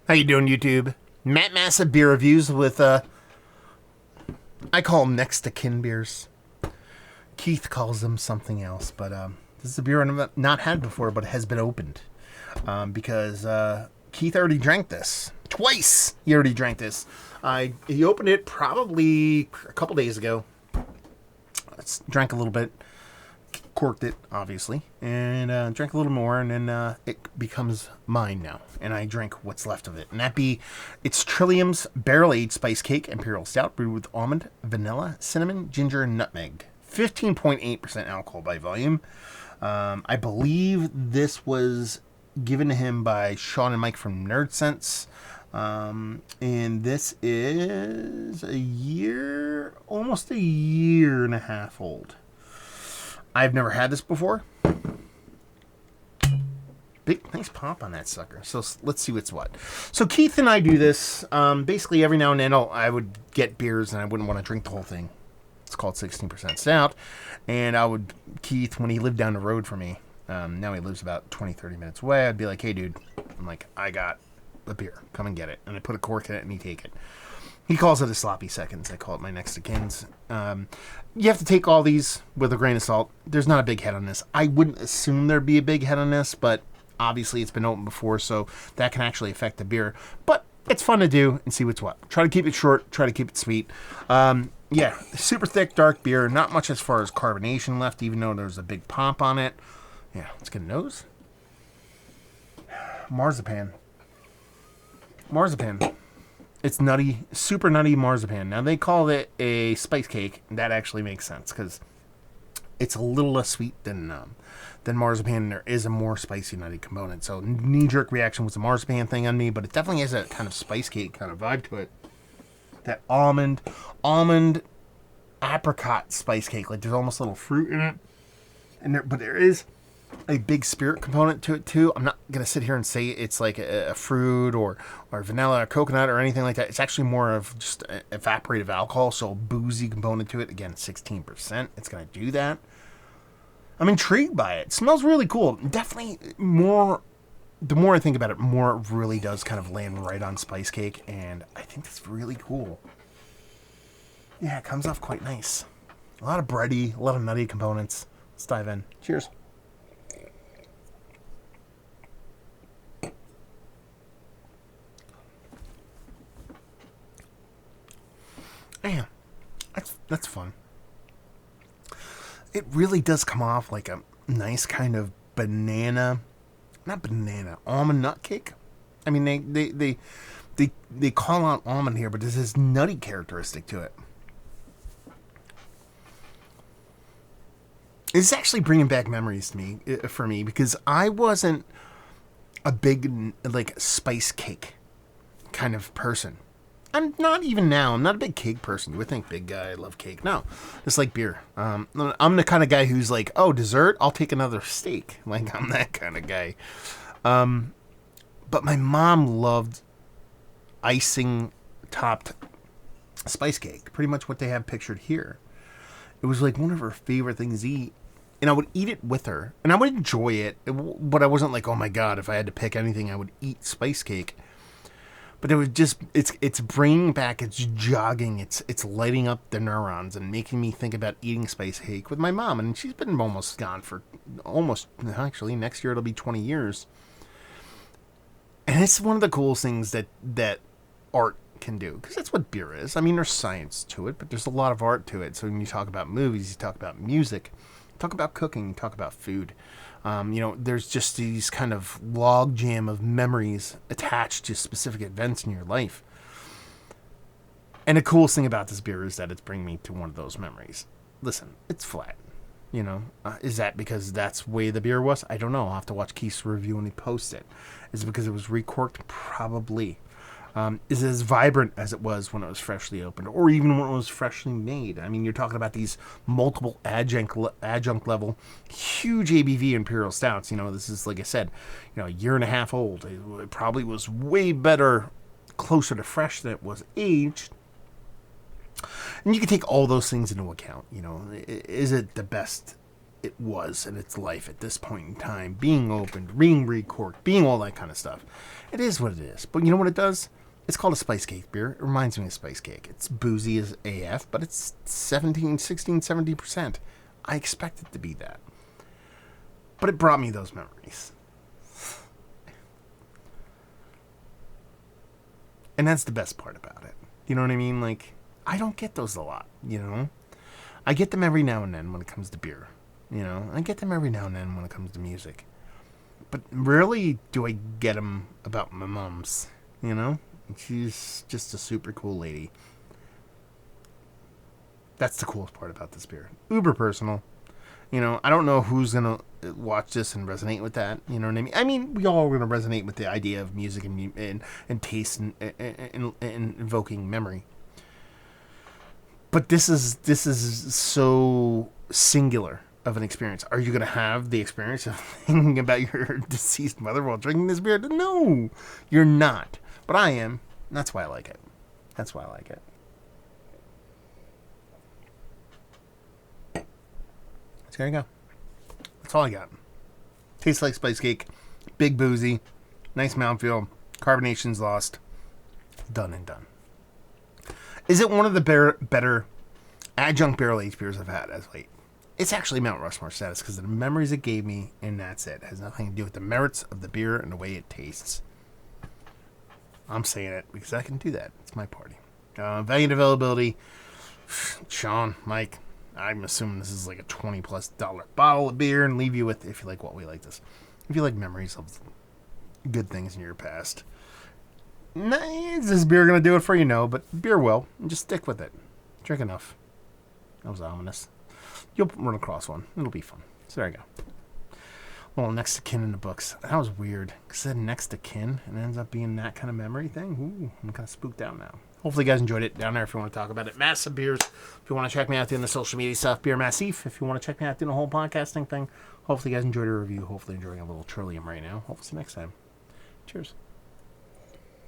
How you doing, YouTube? Matt Massive beer reviews with I call them next to kin beers. Keith calls them something else, but this is a beer I've not had before, but it has been opened because Keith already drank this twice. He already drank this. He opened it probably a couple days ago. Drank a little bit, corked it obviously, and drank a little more, and then it becomes mine now, and I drink what's left of it, and it's Trillium's barrel-aged spice cake Imperial Stout brewed with almond, vanilla, cinnamon, ginger, and nutmeg. 15.8% alcohol by volume. I believe this was given to him by Sean and Mike from Nerd Sense. And this is almost a year and a half old. I've never had this before. Big, nice pop on that sucker. So let's see what's what. So Keith and I do this. Basically every now and then I would get beers and I wouldn't want to drink the whole thing. It's called 16% Stout. And Keith, when he lived down the road from me, now he lives about 20, 30 minutes away, I'd be like, hey dude, I got a beer. Come and get it. And I put a cork in it and he'd take it. He calls it a sloppy seconds. I call it my next to kins. You have to take all these with a grain of salt. There's not a big head on this. I wouldn't assume there'd be a big head on this, but obviously it's been opened before, so that can actually affect the beer. But it's fun to do and see what's what. Try to keep it short. Try to keep it sweet. Yeah, super thick, dark beer. Not much as far as carbonation left, even though there's a big pop on it. Yeah, let's get a nose. Marzipan. It's nutty, super nutty marzipan. Now, they call it a spice cake. That actually makes sense because it's a little less sweet than marzipan, and there is a more spicy, nutty component. So, knee-jerk reaction was the marzipan thing on me, but it definitely has a kind of spice cake kind of vibe to it. That almond apricot spice cake. Like, there's almost a little fruit in it. But there is a big spirit component to it too. I'm not gonna sit here and say it's like a fruit or vanilla or coconut or anything like that. It's actually more of just evaporative alcohol, so a boozy component to it. Again, 16%. It's gonna do that. I'm intrigued by it. It smells really cool. Definitely more. The more I think about it, more it really does kind of land right on spice cake, and I think that's really cool. Yeah, it comes off quite nice. A lot of bready, a lot of nutty components. Let's dive in. Cheers. Man, that's fun. It really does come off like a nice kind of almond nut cake. I mean, they call out almond here, but there's this nutty characteristic to it. It's actually bringing back memories for me because I wasn't a big spice cake kind of person. I'm not even now. I'm not a big cake person. You would think big guy, I love cake. No, just like beer. I'm the kind of guy who's like, oh, dessert? I'll take another steak. Like, I'm that kind of guy. But my mom loved icing topped spice cake. Pretty much what they have pictured here. It was like one of her favorite things to eat. And I would eat it with her. And I would enjoy it. But I wasn't like, oh my God, if I had to pick anything, I would eat spice cake. But it was just, it's bringing back, it's jogging, it's lighting up the neurons and making me think about eating spice cake with my mom. And she's been almost gone for actually, next year it'll be 20 years. And it's one of the coolest things that art can do. Because that's what beer is. I mean, there's science to it, but there's a lot of art to it. So when you talk about movies, you talk about music, you talk about cooking, you talk about food. There's just these kind of log jam of memories attached to specific events in your life. And the coolest thing about this beer is that it's bringing me to one of those memories. Listen, it's flat. Is that because that's the way the beer was? I don't know. I'll have to watch Keith's review when he posts it. Is it because it was recorked? Probably. Is it as vibrant as it was when it was freshly opened, or even when it was freshly made? I mean, you're talking about these multiple adjunct level, huge ABV Imperial Stouts. This is, like I said, a year and a half old. It probably was way better, closer to fresh than it was aged. And you can take all those things into account. Is it the best it was in its life at this point in time, being opened, being recorked, being all that kind of stuff. It is what it is. But you know what it does? It's called a spice cake beer. It reminds me of spice cake. It's boozy as AF, but it's 17, 16, 70%. I expect it to be that. But it brought me those memories. And that's the best part about it. You know what I mean? Like, I don't get those a lot, you know? I get them every now and then when it comes to beer. You know? I get them every now and then when it comes to music. But rarely do I get them about my mom's, you know? She's just a super cool lady. That's the coolest part about this beer. Uber personal. You know, I don't know who's going to watch this and resonate with that. You know what I mean? I mean, we all are going to resonate with the idea of music and taste and invoking memory. But this is so singular of an experience. Are you going to have the experience of thinking about your deceased mother while drinking this beer? No, you're not. But I am. And that's why I like it. That's why I like it. So there you go. That's all I got. Tastes like spice cake. Big boozy. Nice mouthfeel. Carbonation's lost. Done and done. Is it one of the better adjunct barrel-aged beers I've had as late? It's actually Mount Rushmore status because of the memories it gave me, and that's it. It has nothing to do with the merits of the beer and the way it tastes. I'm saying it because I can do that. It's my party. Value and availability. Sean, Mike, I'm assuming this is like a $20+ bottle of beer, and leave you with, if you like what we like this, if you like memories of good things in your past. Is this beer going to do it for you? No, but beer will. Just stick with it. Drink enough. That was ominous. You'll run across one. It'll be fun. So there you go. Well, next to kin in the books. That was weird. I said next to kin, and it ends up being that kind of memory thing. Ooh, I'm kind of spooked out now. Hopefully you guys enjoyed it. Down there if you want to talk about it. Massive Beers. If you want to check me out doing the social media stuff. Beer Massif. If you want to check me out doing the whole podcasting thing. Hopefully you guys enjoyed the review. Hopefully enjoying a little Trillium right now. Hopefully see you next time. Cheers.